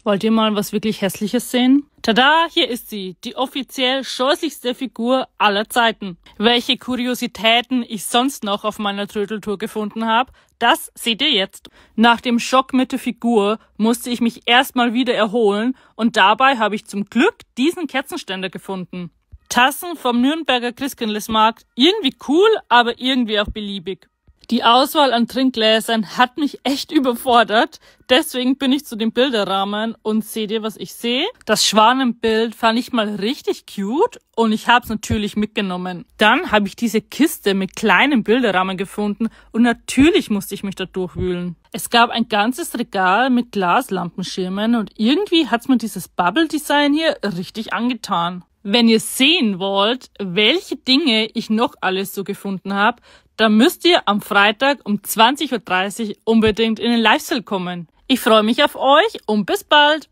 Wollt ihr mal was wirklich Hässliches sehen? Tada, hier ist sie, die offiziell scheußlichste Figur aller Zeiten. Welche Kuriositäten ich sonst noch auf meiner Trödeltour gefunden habe, das seht ihr jetzt. Nach dem Schock mit der Figur musste ich mich erstmal wieder erholen und dabei habe ich zum Glück diesen Kerzenständer gefunden. Tassen vom Nürnberger Christkindlesmarkt, irgendwie cool, aber irgendwie auch beliebig. Die Auswahl an Trinkgläsern hat mich echt überfordert, deswegen bin ich zu dem Bilderrahmen und seht ihr, was ich sehe? Das Schwanenbild fand ich mal richtig cute und ich habe es natürlich mitgenommen. Dann habe ich diese Kiste mit kleinen Bilderrahmen gefunden und natürlich musste ich mich da durchwühlen. Es gab ein ganzes Regal mit Glaslampenschirmen und irgendwie hat's mir dieses Bubble-Design hier richtig angetan. Wenn ihr sehen wollt, welche Dinge ich noch alles so gefunden habe, dann müsst ihr am Freitag um 20:30 Uhr unbedingt in den Livestream kommen. Ich freue mich auf euch und bis bald!